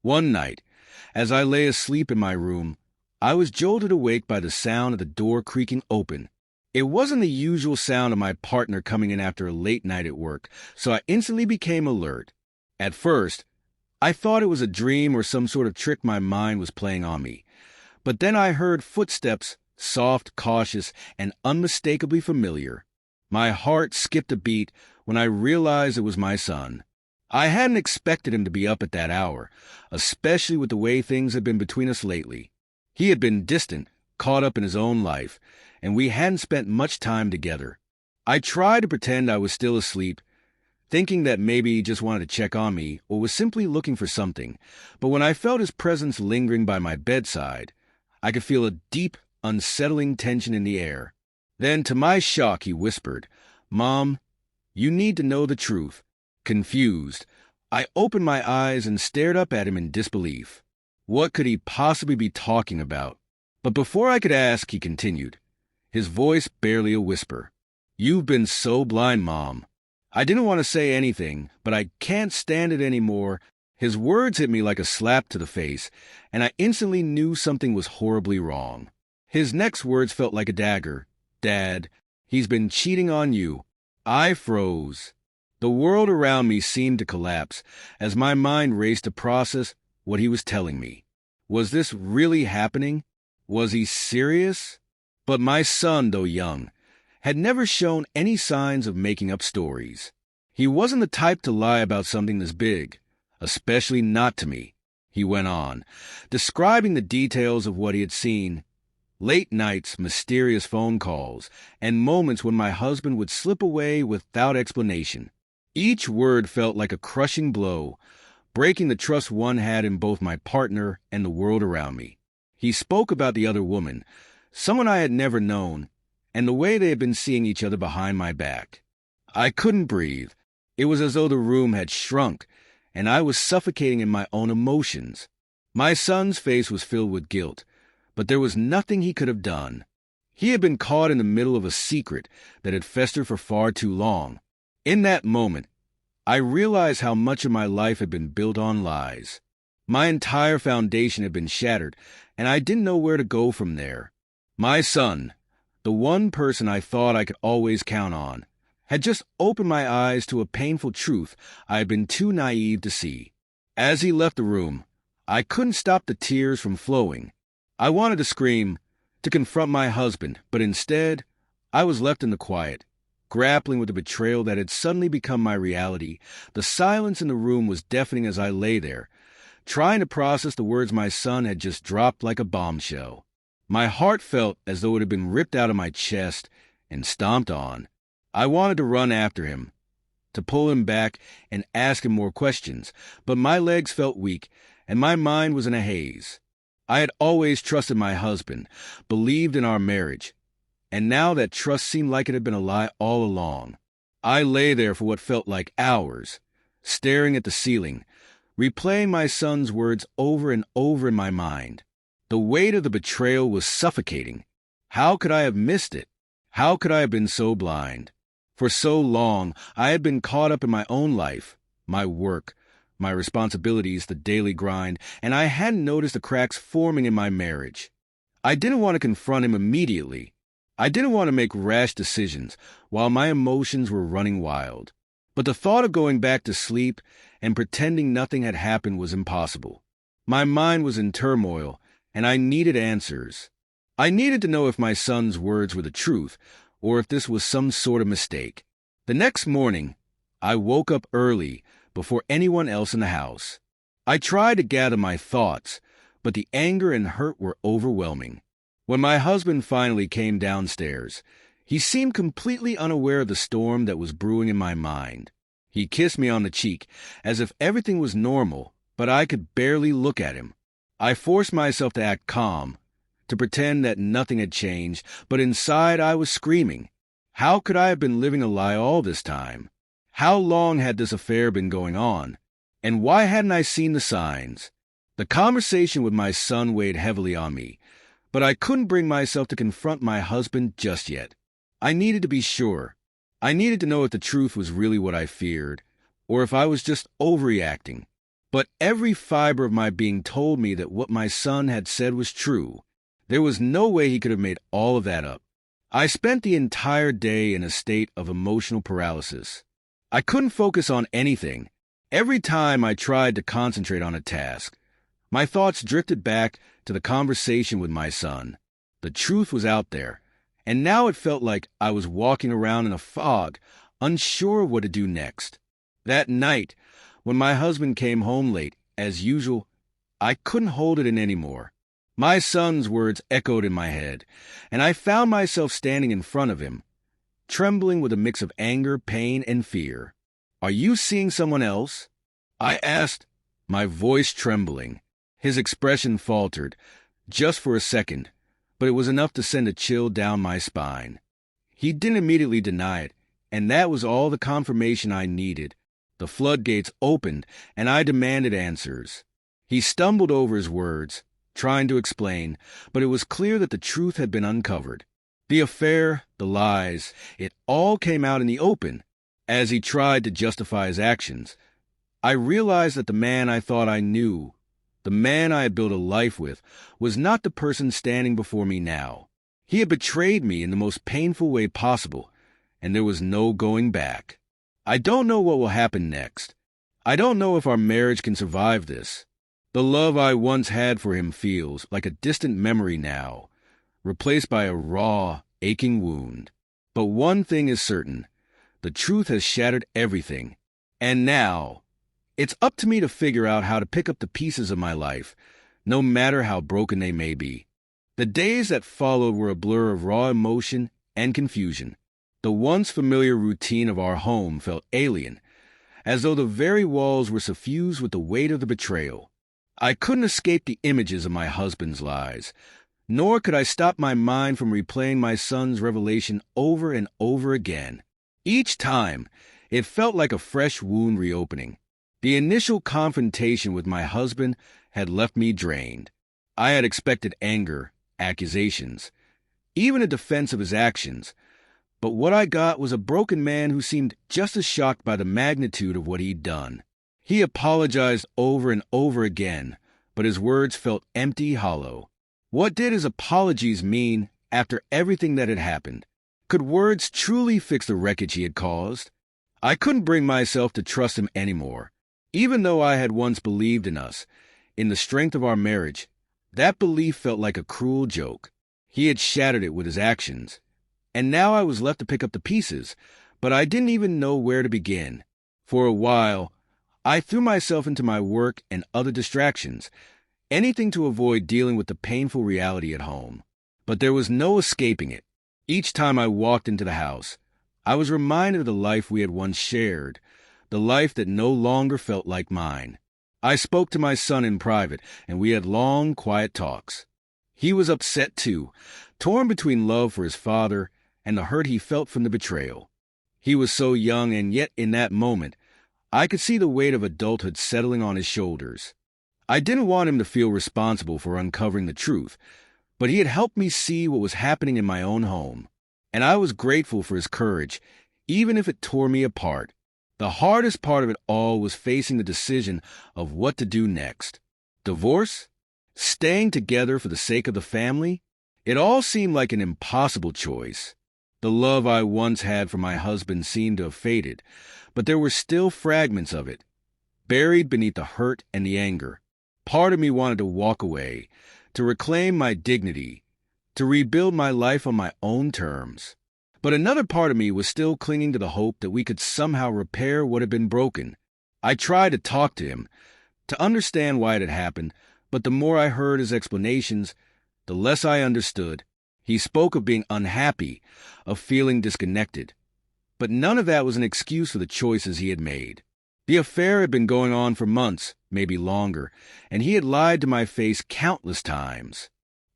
One night, as I lay asleep in my room, I was jolted awake by the sound of the door creaking open. It wasn't the usual sound of my partner coming in after a late night at work, so I instantly became alert. At first, I thought it was a dream or some sort of trick my mind was playing on me. But then I heard footsteps, soft, cautious, and unmistakably familiar. My heart skipped a beat when I realized it was my son. I hadn't expected him to be up at that hour, especially with the way things had been between us lately. He had been distant, caught up in his own life, and we hadn't spent much time together. I tried to pretend I was still asleep, thinking that maybe he just wanted to check on me or was simply looking for something, but when I felt his presence lingering by my bedside, I could feel a deep, unsettling tension in the air. Then, to my shock, he whispered, "Mom, you need to know the truth." Confused, I opened my eyes and stared up at him in disbelief. What could he possibly be talking about? But before I could ask, he continued, his voice barely a whisper. "You've been so blind, Mom." I didn't want to say anything, but I can't stand it anymore. His words hit me like a slap to the face, and I instantly knew something was horribly wrong. His next words felt like a dagger. "Dad, he's been cheating on you." I froze. The world around me seemed to collapse as my mind raced to process what he was telling me. Was this really happening? Was he serious? But my son, though young, had never shown any signs of making up stories. He wasn't the type to lie about something this big, especially not to me, he went on, describing the details of what he had seen. Late nights, mysterious phone calls, and moments when my husband would slip away without explanation. Each word felt like a crushing blow, breaking the trust one had in both my partner and the world around me. He spoke about the other woman, someone I had never known, and the way they had been seeing each other behind my back. I couldn't breathe. It was as though the room had shrunk, and I was suffocating in my own emotions. My son's face was filled with guilt, but there was nothing he could have done. He had been caught in the middle of a secret that had festered for far too long. In that moment, I realized how much of my life had been built on lies. My entire foundation had been shattered, and I didn't know where to go from there. My son, the one person I thought I could always count on, had just opened my eyes to a painful truth I had been too naive to see. As he left the room, I couldn't stop the tears from flowing. I wanted to scream, to confront my husband, but instead, I was left in the quiet, grappling with the betrayal that had suddenly become my reality. The silence in the room was deafening as I lay there, trying to process the words my son had just dropped like a bombshell. My heart felt as though it had been ripped out of my chest and stomped on. I wanted to run after him, to pull him back and ask him more questions, but my legs felt weak and my mind was in a haze. I had always trusted my husband, believed in our marriage, and now that trust seemed like it had been a lie all along. I lay there for what felt like hours, staring at the ceiling, replaying my son's words over and over in my mind. The weight of the betrayal was suffocating. How could I have missed it? How could I have been so blind? For so long, I had been caught up in my own life, my work, my responsibilities, the daily grind, and I hadn't noticed the cracks forming in my marriage. I didn't want to confront him immediately. I didn't want to make rash decisions while my emotions were running wild. But the thought of going back to sleep and pretending nothing had happened was impossible. My mind was in turmoil, and I needed answers. I needed to know if my son's words were the truth, or if this was some sort of mistake. The next morning, I woke up early, before anyone else in the house. I tried to gather my thoughts, but the anger and hurt were overwhelming. When my husband finally came downstairs, he seemed completely unaware of the storm that was brewing in my mind. He kissed me on the cheek, as if everything was normal, but I could barely look at him. I forced myself to act calm, to pretend that nothing had changed, but inside I was screaming. How could I have been living a lie all this time? How long had this affair been going on? And why hadn't I seen the signs? The conversation with my son weighed heavily on me, but I couldn't bring myself to confront my husband just yet. I needed to be sure. I needed to know if the truth was really what I feared, or if I was just overreacting. But every fiber of my being told me that what my son had said was true. There was no way he could have made all of that up. I spent the entire day in a state of emotional paralysis. I couldn't focus on anything. Every time I tried to concentrate on a task, my thoughts drifted back to the conversation with my son. The truth was out there, and now it felt like I was walking around in a fog, unsure of what to do next. That night, when my husband came home late, as usual, I couldn't hold it in anymore. My son's words echoed in my head, and I found myself standing in front of him, trembling with a mix of anger, pain, and fear. "Are you seeing someone else?" I asked, my voice trembling. His expression faltered, just for a second, but it was enough to send a chill down my spine. He didn't immediately deny it, and that was all the confirmation I needed. The floodgates opened, and I demanded answers. He stumbled over his words, trying to explain, but it was clear that the truth had been uncovered. The affair, the lies, it all came out in the open. As he tried to justify his actions, I realized that the man I thought I knew, the man I had built a life with, was not the person standing before me now. He had betrayed me in the most painful way possible, and there was no going back. I don't know what will happen next. I don't know if our marriage can survive this. The love I once had for him feels like a distant memory now, replaced by a raw, aching wound. But one thing is certain. The truth has shattered everything. And now, it's up to me to figure out how to pick up the pieces of my life, no matter how broken they may be. The days that followed were a blur of raw emotion and confusion. The once familiar routine of our home felt alien, as though the very walls were suffused with the weight of the betrayal. I couldn't escape the images of my husband's lies, nor could I stop my mind from replaying my son's revelation over and over again. Each time, it felt like a fresh wound reopening. The initial confrontation with my husband had left me drained. I had expected anger, accusations, even a defense of his actions, but what I got was a broken man who seemed just as shocked by the magnitude of what he'd done. He apologized over and over again, but his words felt empty, hollow. What did his apologies mean after everything that had happened? Could words truly fix the wreckage he had caused? I couldn't bring myself to trust him anymore. Even though I had once believed in us, in the strength of our marriage, that belief felt like a cruel joke. He had shattered it with his actions. And now I was left to pick up the pieces, but I didn't even know where to begin. For a while, I threw myself into my work and other distractions, anything to avoid dealing with the painful reality at home. But there was no escaping it. Each time I walked into the house, I was reminded of the life we had once shared, the life that no longer felt like mine. I spoke to my son in private, and we had long, quiet talks. He was upset too, torn between love for his father and the hurt he felt from the betrayal. He was so young, and yet in that moment, I could see the weight of adulthood settling on his shoulders. I didn't want him to feel responsible for uncovering the truth, but he had helped me see what was happening in my own home, and I was grateful for his courage, even if it tore me apart. The hardest part of it all was facing the decision of what to do next. Divorce? Staying together for the sake of the family? It all seemed like an impossible choice. The love I once had for my husband seemed to have faded, but there were still fragments of it, buried beneath the hurt and the anger. Part of me wanted to walk away, to reclaim my dignity, to rebuild my life on my own terms. But another part of me was still clinging to the hope that we could somehow repair what had been broken. I tried to talk to him, to understand why it had happened, but the more I heard his explanations, the less I understood. He spoke of being unhappy, of feeling disconnected. But none of that was an excuse for the choices he had made. The affair had been going on for months, maybe longer, and he had lied to my face countless times.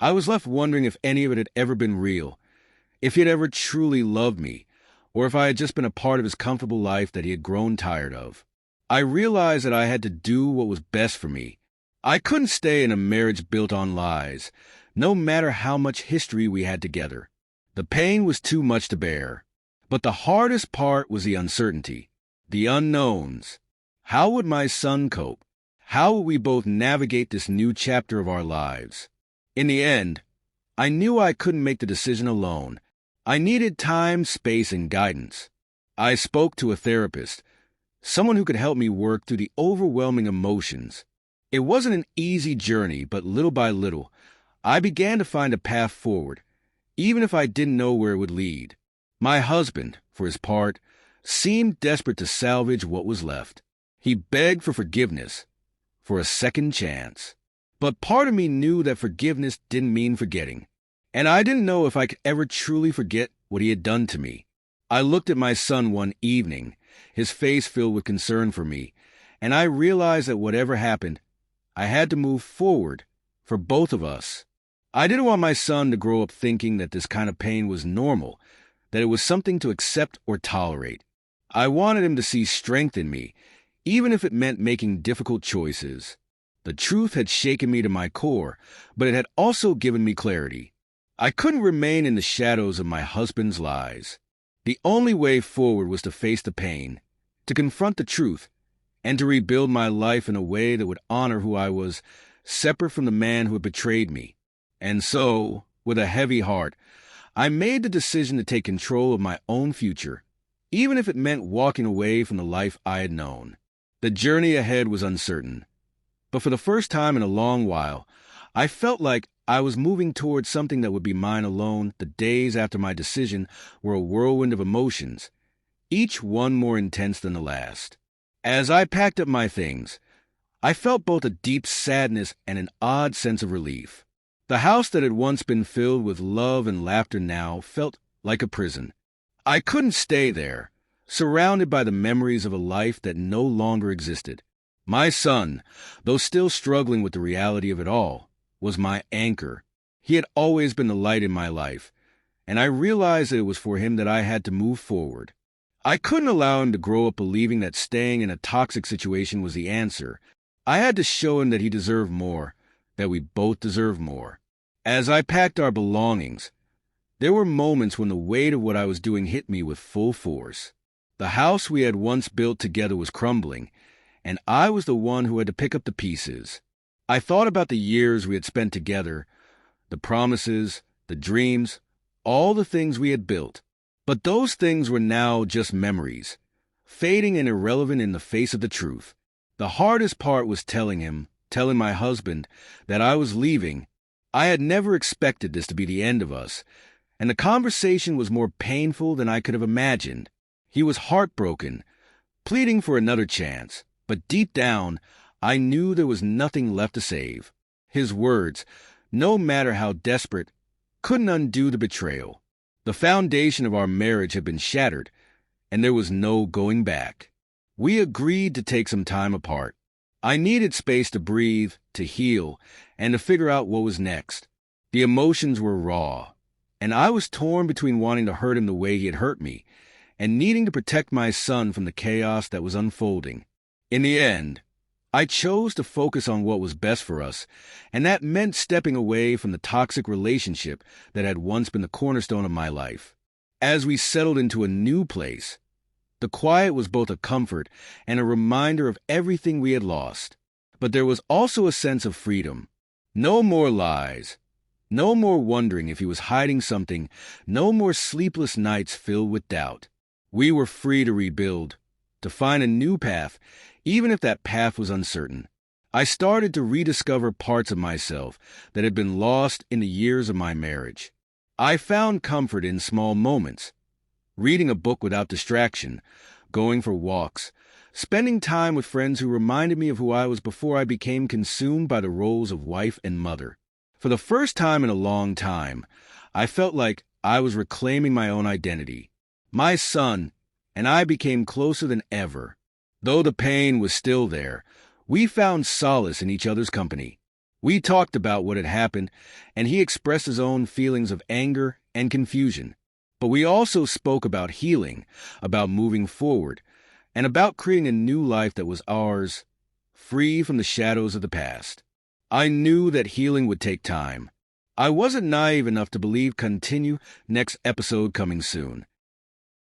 I was left wondering if any of it had ever been real, if he had ever truly loved me, or if I had just been a part of his comfortable life that he had grown tired of. I realized that I had to do what was best for me. I couldn't stay in a marriage built on lies, no matter how much history we had together. The pain was too much to bear. But the hardest part was the uncertainty, the unknowns. How would my son cope? How would we both navigate this new chapter of our lives? In the end, I knew I couldn't make the decision alone. I needed time, space, and guidance. I spoke to a therapist, someone who could help me work through the overwhelming emotions. It wasn't an easy journey, but little by little, I began to find a path forward, even if I didn't know where it would lead. My husband, for his part, seemed desperate to salvage what was left. He begged for forgiveness, for a second chance. But part of me knew that forgiveness didn't mean forgetting, and I didn't know if I could ever truly forget what he had done to me. I looked at my son one evening, his face filled with concern for me, and I realized that whatever happened, I had to move forward for both of us. I didn't want my son to grow up thinking that this kind of pain was normal, that it was something to accept or tolerate. I wanted him to see strength in me, even if it meant making difficult choices. The truth had shaken me to my core, but it had also given me clarity. I couldn't remain in the shadows of my husband's lies. The only way forward was to face the pain, to confront the truth, and to rebuild my life in a way that would honor who I was, separate from the man who had betrayed me. And so, with a heavy heart, I made the decision to take control of my own future, even if it meant walking away from the life I had known. The journey ahead was uncertain, but for the first time in a long while, I felt like I was moving towards something that would be mine alone. The days after my decision were a whirlwind of emotions, each one more intense than the last. As I packed up my things, I felt both a deep sadness and an odd sense of relief. The house that had once been filled with love and laughter now felt like a prison. I couldn't stay there, surrounded by the memories of a life that no longer existed. My son, though still struggling with the reality of it all, was my anchor. He had always been the light in my life, and I realized that it was for him that I had to move forward. I couldn't allow him to grow up believing that staying in a toxic situation was the answer. I had to show him that he deserved more, that we both deserved more. As I packed our belongings, there were moments when the weight of what I was doing hit me with full force. The house we had once built together was crumbling, and I was the one who had to pick up the pieces. I thought about the years we had spent together, the promises, the dreams, all the things we had built. But those things were now just memories, fading and irrelevant in the face of the truth. The hardest part was telling my husband, that I was leaving. I had never expected this to be the end of us, and the conversation was more painful than I could have imagined. He was heartbroken, pleading for another chance, but deep down, I knew there was nothing left to save. His words, no matter how desperate, couldn't undo the betrayal. The foundation of our marriage had been shattered, and there was no going back. We agreed to take some time apart. I needed space to breathe, to heal, and to figure out what was next. The emotions were raw, and I was torn between wanting to hurt him the way he had hurt me, and needing to protect my son from the chaos that was unfolding. In the end, I chose to focus on what was best for us, and that meant stepping away from the toxic relationship that had once been the cornerstone of my life. As we settled into a new place, the quiet was both a comfort and a reminder of everything we had lost. But there was also a sense of freedom. No more lies. No more wondering if he was hiding something. No more sleepless nights filled with doubt. We were free to rebuild, to find a new path, even if that path was uncertain. I started to rediscover parts of myself that had been lost in the years of my marriage. I found comfort in small moments, reading a book without distraction, going for walks, spending time with friends who reminded me of who I was before I became consumed by the roles of wife and mother. For the first time in a long time, I felt like I was reclaiming my own identity. My son and I became closer than ever. Though the pain was still there, we found solace in each other's company. We talked about what had happened, and he expressed his own feelings of anger and confusion. But we also spoke about healing, about moving forward, and about creating a new life that was ours, free from the shadows of the past. I knew that healing would take time. I wasn't naive enough to believe continue next episode coming soon.